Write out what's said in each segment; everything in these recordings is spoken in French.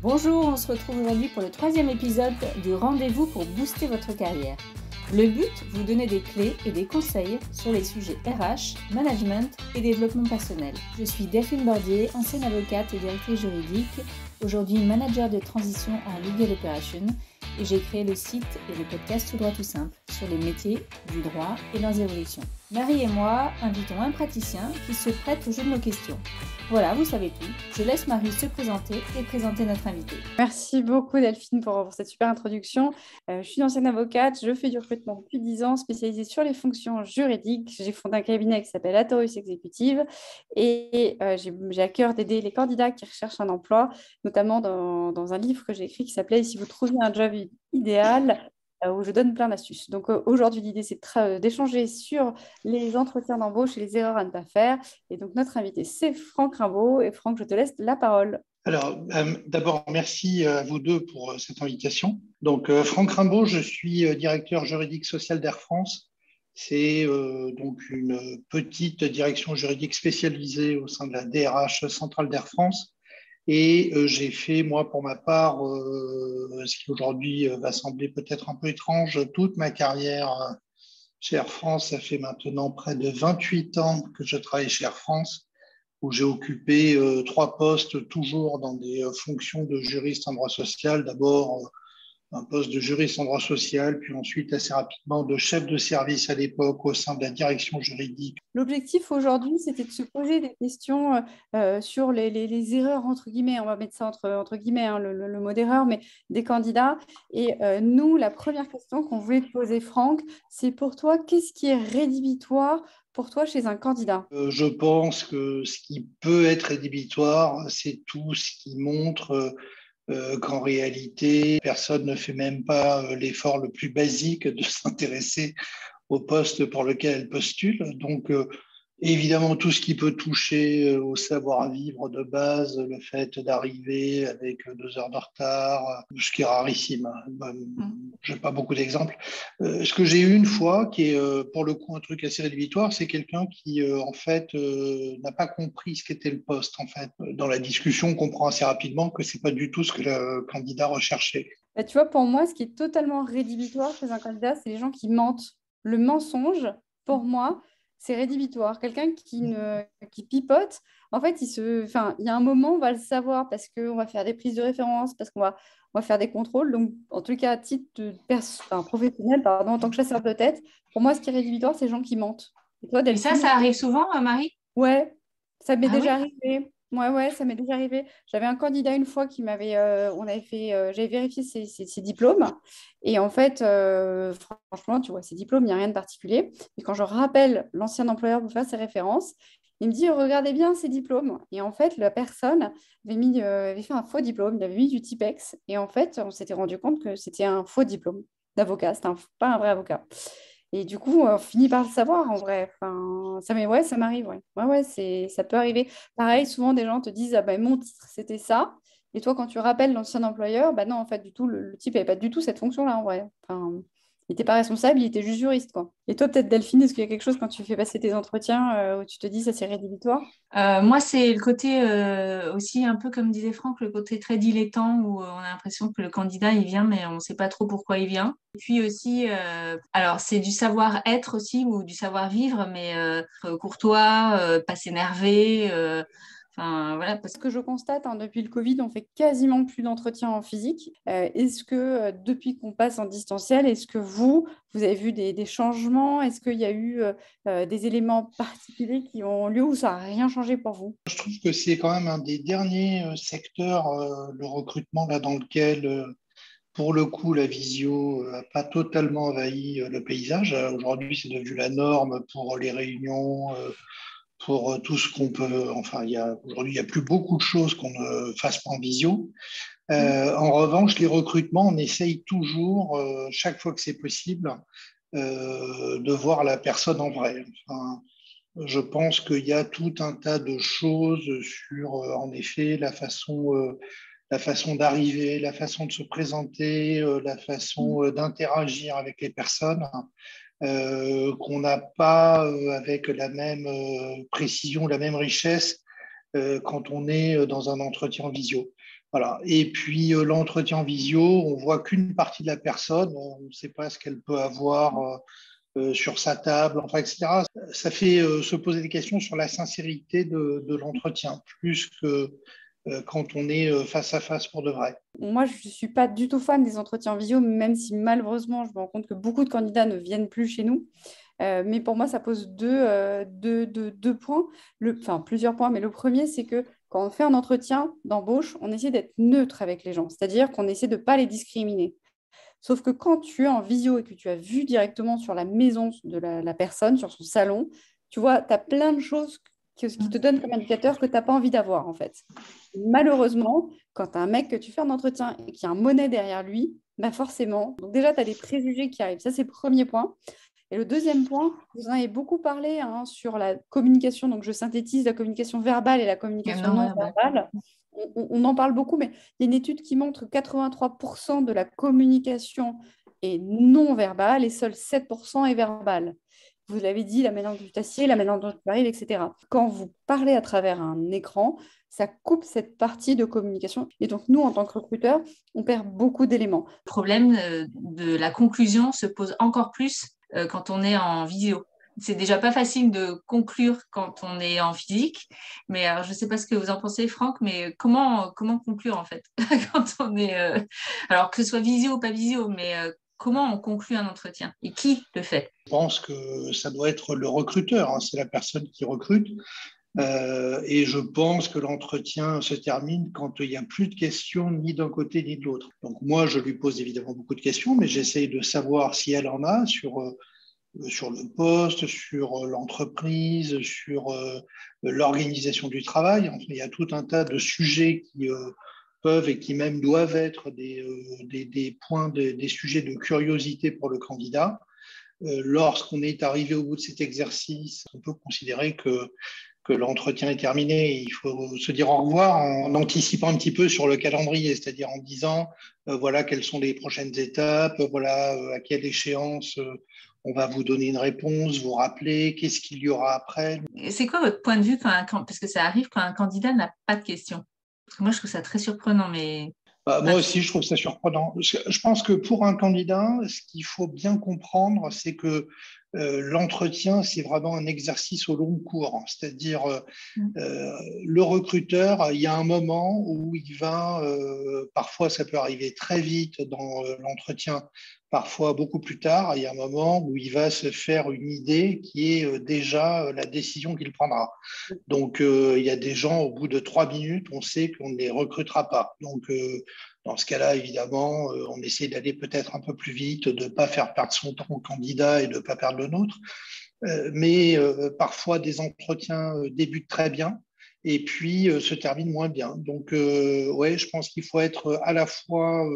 Bonjour, on se retrouve aujourd'hui pour le 3e épisode du rendez-vous pour booster votre carrière. Le but, vous donner des clés et des conseils sur les sujets RH, management et développement personnel. Je suis Delphine Bordier, ancienne avocate et directrice juridique, aujourd'hui manager de transition en Legal Operations, et j'ai créé le site et le podcast Tout droit tout simple sur les métiers du droit et leurs évolutions. Marie et moi invitons un praticien qui se prête au jeu de nos questions. Voilà, vous savez tout. Je laisse Marie se présenter et présenter notre invité. Merci beaucoup Delphine pour cette super introduction. Je suis ancienne avocate, je fais du recrutement depuis 10 ans, spécialisée sur les fonctions juridiques. J'ai fondé un cabinet qui s'appelle Atorus Executive et j'ai à cœur d'aider les candidats qui recherchent un emploi, notamment dans un livre que j'ai écrit qui s'appelait « Si vous trouviez un job idéal », où je donne plein d'astuces. Donc aujourd'hui, l'idée, c'est d'échanger sur les entretiens d'embauche et les erreurs à ne pas faire. Et donc notre invité, c'est Franck Rimbaud. Et Franck, je te laisse la parole. Alors, d'abord, merci à vous deux pour cette invitation. Donc, Franck Rimbaud, je suis directeur juridique social d'Air France. C'est donc une petite direction juridique spécialisée au sein de la DRH centrale d'Air France. Et j'ai fait, moi, pour ma part, ce qui aujourd'hui va sembler peut-être un peu étrange, toute ma carrière chez Air France. Ça fait maintenant près de 28 ans que je travaille chez Air France, où j'ai occupé 3 postes, toujours dans des fonctions de juriste en droit social. D'abord, un poste de juriste en droit social, puis ensuite, assez rapidement, de chef de service à l'époque au sein de la direction juridique. L'objectif aujourd'hui, c'était de se poser des questions sur les erreurs, entre guillemets, on va mettre ça entre guillemets, hein, le mot d'erreur, mais des candidats. Et nous, la première question qu'on voulait te poser, Franck, c'est pour toi, qu'est-ce qui est rédhibitoire pour toi chez un candidat? Je pense que ce qui peut être rédhibitoire, c'est tout ce qui montre qu'en réalité, personne ne fait même pas l'effort le plus basique de s'intéresser au poste pour lequel elle postule. Donc, évidemment, tout ce qui peut toucher au savoir-vivre de base, le fait d'arriver avec 2 heures de retard, ce qui est rarissime. Je n'ai pas beaucoup d'exemples. Ce que j'ai eu une fois, qui est pour le coup un truc assez rédhibitoire, c'est quelqu'un qui, en fait, n'a pas compris ce qu'était le poste. En fait, dans la discussion, on comprend assez rapidement que ce n'est pas du tout ce que le candidat recherchait. Bah, tu vois, pour moi, ce qui est totalement rédhibitoire chez un candidat, c'est les gens qui mentent. Le mensonge, pour moi, c'est rédhibitoire. Quelqu'un qui pipote, en fait, il y a un moment, on va le savoir parce qu'on va faire des prises de référence, parce qu'on va faire des contrôles. Donc, en tout cas, à titre professionnel, pardon, en tant que chasseur de tête, pour moi, ce qui est rédhibitoire, c'est les gens qui mentent. Et toi, Et ça Delphine? arrive souvent, Marie? Ouais, ça m'est Ah déjà oui? arrivé. Ouais, ça m'est déjà arrivé. J'avais un candidat une fois j'avais vérifié ses diplômes. Et en fait, franchement, tu vois, ses diplômes, il n'y a rien de particulier. Et quand je rappelle l'ancien employeur pour faire ses références, il me dit, regardez bien ses diplômes. Et en fait, la personne avait fait un faux diplôme, il avait mis du Tipex. Et en fait, on s'était rendu compte que c'était un faux diplôme d'avocat, pas un vrai avocat. Et du coup, on finit par le savoir en vrai. Enfin, ça m'arrive, ouais. Ouais, ça peut arriver. Pareil, souvent des gens te disent, ah ben mon titre, c'était ça. Et toi, quand tu rappelles l'ancien employeur, bah non, en fait, du tout, le type n'avait pas du tout cette fonction-là en vrai. Enfin, il n'était pas responsable, il était juste juriste, quoi. Et toi, peut-être Delphine, est-ce qu'il y a quelque chose quand tu fais passer tes entretiens où tu te dis ça c'est rédhibitoire? Moi, c'est le côté aussi, un peu comme disait Franck, le côté très dilettant où on a l'impression que le candidat, il vient, mais on ne sait pas trop pourquoi il vient. Et puis aussi, alors c'est du savoir-être aussi ou du savoir-vivre, mais être courtois, pas s'énerver. Enfin, voilà, Ce que je constate, hein, depuis le Covid, on fait quasiment plus d'entretiens en physique. Est-ce que depuis qu'on passe en distanciel, est-ce que vous avez vu des changements? Est-ce qu'il y a eu des éléments particuliers qui ont lieu ou ça n'a rien changé pour vous? Je trouve que c'est quand même un des derniers secteurs, le recrutement, là, dans lequel, pour le coup, la visio n'a pas totalement envahi le paysage. Aujourd'hui, c'est devenu la norme pour les réunions, pour tout ce qu'on peut. Enfin, aujourd'hui, il n'y a plus beaucoup de choses qu'on ne fasse pas en visio. En revanche, les recrutements, on essaye toujours, chaque fois que c'est possible, de voir la personne en vrai. Enfin, je pense qu'il y a tout un tas de choses sur, en effet, la façon d'arriver, la façon de se présenter, la façon d'interagir avec les personnes, qu'on n'a pas avec la même précision, la même richesse quand on est dans un entretien en visio. Voilà. Et puis l'entretien en visio, on voit qu'une partie de la personne, on ne sait pas ce qu'elle peut avoir sur sa table, enfin, etc. Ça fait se poser des questions sur la sincérité de l'entretien, plus que quand on est face à face pour de vrai. Moi, je ne suis pas du tout fan des entretiens en visio, même si malheureusement, je me rends compte que beaucoup de candidats ne viennent plus chez nous. Mais pour moi, ça pose deux points, enfin plusieurs points. Mais le premier, c'est que quand on fait un entretien d'embauche, on essaie d'être neutre avec les gens, c'est-à-dire qu'on essaie de ne pas les discriminer. Sauf que quand tu es en visio et que tu as vu directement sur la maison de la personne, sur son salon, tu vois, tu as plein de choses qui te donnent comme indicateur que tu n'as pas envie d'avoir, en fait. Malheureusement, quand tu as un mec que tu fais un entretien et qu'il y a un monnaie derrière lui, bah forcément. Donc déjà, tu as des préjugés qui arrivent. Ça, c'est le premier point. Et le deuxième point, vous en avez beaucoup parlé hein, sur la communication. Donc, je synthétise la communication verbale et la communication Non non verbal. verbale. On en parle beaucoup, mais il y a une étude qui montre que 83% de la communication est non verbale et seul 7% est verbale. Vous l'avez dit, la manière dont tu t'assieds, la manière dont tu arrives, etc. Quand vous parlez à travers un écran, ça coupe cette partie de communication. Et donc, nous, en tant que recruteurs, on perd beaucoup d'éléments. Le problème de la conclusion se pose encore plus quand on est en vidéo. C'est déjà pas facile de conclure quand on est en physique, mais alors, je ne sais pas ce que vous en pensez, Franck, mais comment conclure en fait quand on est, alors que ce soit visio ou pas visio, mais comment on conclut un entretien et qui le fait? Je pense que ça doit être le recruteur, hein, c'est la personne qui recrute. Et je pense que l'entretien se termine quand il n'y a plus de questions ni d'un côté ni de l'autre. Donc moi, je lui pose évidemment beaucoup de questions, mais j'essaye de savoir si elle en a sur le poste, sur l'entreprise, sur l'organisation du travail. Enfin, il y a tout un tas de sujets qui peuvent et qui même doivent être des points, des sujets de curiosité pour le candidat. Lorsqu'on est arrivé au bout de cet exercice, on peut considérer que l'entretien est terminé. Il faut se dire au revoir en anticipant un petit peu sur le calendrier, c'est-à-dire en disant voilà quelles sont les prochaines étapes, voilà à quelle échéance on va vous donner une réponse, vous rappeler qu'est-ce qu'il y aura après. C'est quoi votre point de vue parce que ça arrive quand un candidat n'a pas de questions? Parce que moi, je trouve ça très surprenant, mais Moi aussi, je trouve ça surprenant. Je pense que pour un candidat, ce qu'il faut bien comprendre, c'est que l'entretien, c'est vraiment un exercice au long cours. C'est-à-dire, le recruteur, il y a un moment où il va, parfois ça peut arriver très vite dans l'entretien, parfois beaucoup plus tard, il y a un moment où il va se faire une idée qui est déjà la décision qu'il prendra. Donc, il y a des gens, au bout de 3 minutes, on sait qu'on ne les recrutera pas. Donc, dans ce cas-là, évidemment, on essaie d'aller peut-être un peu plus vite, de ne pas faire perdre son temps au candidat et de ne pas perdre le nôtre. Mais parfois, des entretiens débutent très bien et puis se terminent moins bien. Donc, ouais, je pense qu'il faut être à la fois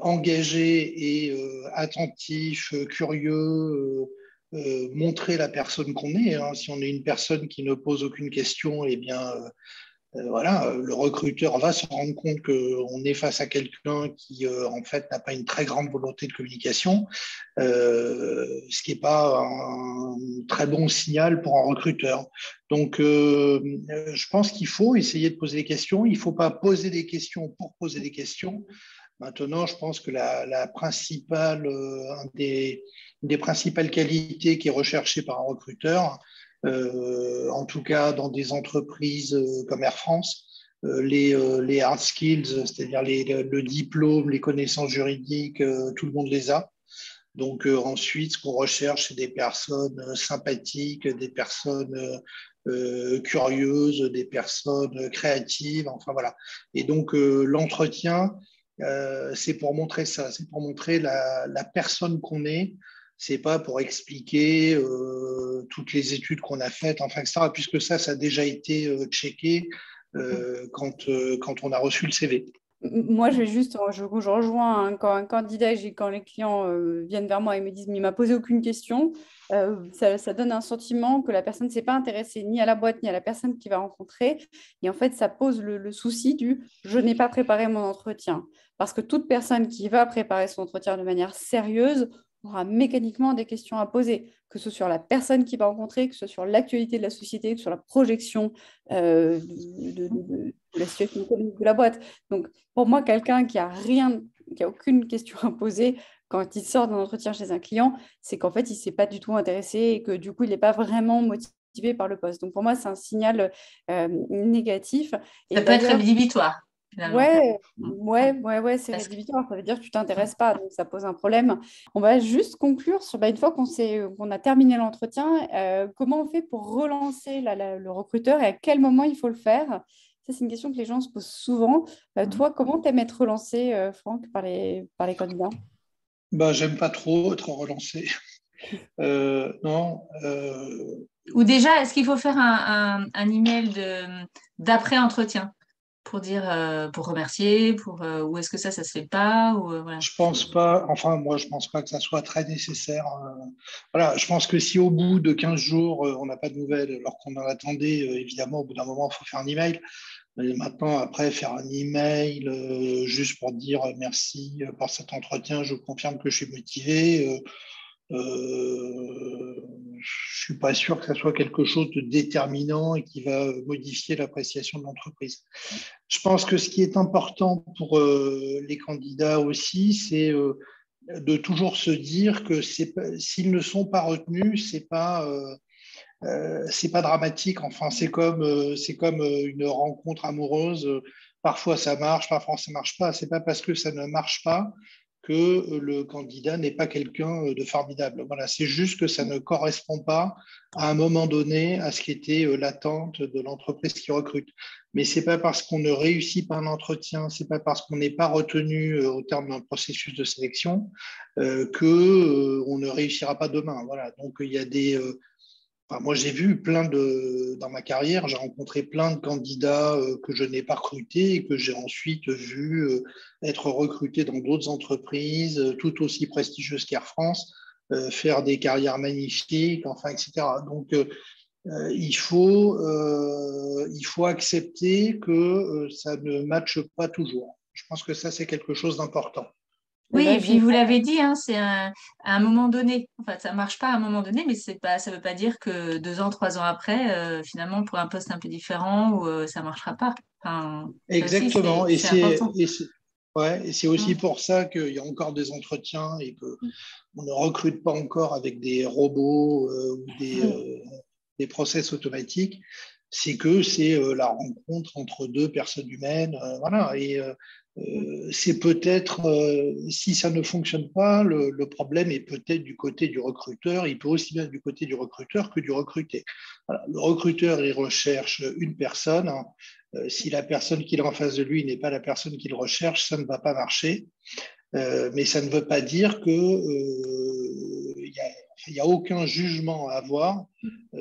engagé et attentif, curieux, montrer la personne qu'on est. Hein. Si on est une personne qui ne pose aucune question, eh bien, voilà, le recruteur va se rendre compte qu'on est face à quelqu'un qui, en fait, n'a pas une très grande volonté de communication, ce qui n'est pas un très bon signal pour un recruteur. Donc, je pense qu'il faut essayer de poser des questions. Il ne faut pas poser des questions pour poser des questions. Maintenant, je pense que la principale, des principales qualités qui est recherchée par un recruteur, en tout cas dans des entreprises comme Air France, les hard skills, c'est-à-dire le diplôme, les connaissances juridiques, tout le monde les a. Donc ensuite, ce qu'on recherche, c'est des personnes sympathiques, des personnes curieuses, des personnes créatives, enfin voilà. Et donc l'entretien, c'est pour montrer ça, c'est pour montrer la personne qu'on est. C'est pas pour expliquer toutes les études qu'on a faites, enfin, etc., puisque ça a déjà été checké quand on a reçu le CV. Moi, je rejoins quand un candidat, quand les clients viennent vers moi et me disent, mais il m'a posé aucune question, ça donne un sentiment que la personne ne s'est pas intéressée ni à la boîte ni à la personne qu'il va rencontrer. Et en fait, ça pose le souci du je n'ai pas préparé mon entretien. Parce que toute personne qui va préparer son entretien de manière sérieuse aura mécaniquement des questions à poser, que ce soit sur la personne qu'il va rencontrer, que ce soit sur l'actualité de la société, que ce soit sur la projection de la situation économique de la boîte. Donc, pour moi, quelqu'un qui a aucune question à poser quand il sort d'un entretien chez un client, c'est qu'en fait, il ne s'est pas du tout intéressé et que du coup, il n'est pas vraiment motivé par le poste. Donc, pour moi, c'est un signal négatif. Ça peut être rédhibitoire. Ouais, c'est rédhibitoire. Ça veut dire que tu ne t'intéresses pas, donc ça pose un problème. On va juste conclure sur, une fois qu'on a terminé l'entretien, comment on fait pour relancer le recruteur et à quel moment il faut le faire? Ça, c'est une question que les gens se posent souvent. Toi, comment t'aimes être relancé, Franck, par les candidats? J'aime pas trop être relancé. Non. Ou déjà, est-ce qu'il faut faire un email d'après-entretien pour dire, pour remercier, ou est-ce que ça se fait pas voilà. Je pense pas, moi, je pense pas que ça soit très nécessaire. Voilà, je pense que si au bout de 15 jours, on n'a pas de nouvelles, alors qu'on en attendait, évidemment, au bout d'un moment, il faut faire un email. Mais maintenant, après, faire un email juste pour dire merci pour cet entretien, je confirme que je suis motivé. Je suis pas sûr que ça soit quelque chose de déterminant et qui va modifier l'appréciation de l'entreprise. Je pense que ce qui est important pour les candidats aussi, c'est de toujours se dire que s'ils ne sont pas retenus, c'est pas dramatique. Enfin, c'est comme une rencontre amoureuse. Parfois ça marche, parfois ça marche pas. C'est pas parce que ça ne marche pas que le candidat n'est pas quelqu'un de formidable. Voilà, c'est juste que ça ne correspond pas à un moment donné à ce qui était l'attente de l'entreprise qui recrute. Mais c'est pas parce qu'on ne réussit pas un entretien, c'est pas parce qu'on n'est pas retenu au terme d'un processus de sélection que on ne réussira pas demain. Voilà. Donc il y a des moi, j'ai vu dans ma carrière, j'ai rencontré plein de candidats que je n'ai pas recrutés et que j'ai ensuite vu être recrutés dans d'autres entreprises tout aussi prestigieuses qu'Air France, faire des carrières magnifiques, enfin, etc. Donc, il faut accepter que ça ne matche pas toujours. Je pense que ça, c'est quelque chose d'important. Oui, et puis vous l'avez dit, c'est à un moment donné. Enfin, ça ne marche pas à un moment donné, mais ça ne veut pas dire que 2 ans, 3 ans après, finalement, pour un poste un peu différent, ça ne marchera pas. Enfin, exactement. Aussi, c'est important. Et c'est aussi pour ça qu'il y a encore des entretiens et qu'on ne recrute pas encore avec des robots ou des process automatiques. C'est que c'est la rencontre entre 2 personnes humaines. Voilà. Et c'est peut-être, si ça ne fonctionne pas, le problème est peut-être du côté du recruteur. Il peut aussi bien être du côté du recruteur que du recruté. Voilà. Le recruteur, il recherche une personne. Si la personne qu'il a en face de lui n'est pas la personne qu'il recherche, ça ne va pas marcher. Mais ça ne veut pas dire qu'il n'y a aucun jugement à avoir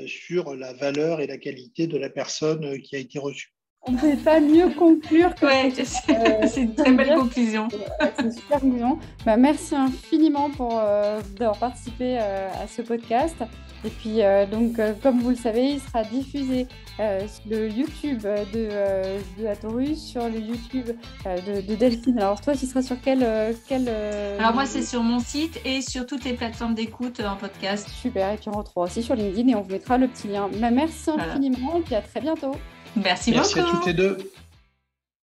sur la valeur et la qualité de la personne qui a été reçue. On ne peut pas mieux conclure que c'est une très belle conclusion. C'est une super conclusion. Merci infiniment d'avoir participé à ce podcast. Et puis, comme vous le savez, il sera diffusé sur le YouTube de Atorus, sur le YouTube de Delphine. Alors, toi, tu seras sur quel Alors, moi, c'est sur mon site et sur toutes les plateformes d'écoute en podcast. Super. Et puis, on retrouve aussi sur LinkedIn et on vous mettra le petit lien. Merci infiniment et puis à très bientôt. Merci beaucoup. Merci à toutes les deux.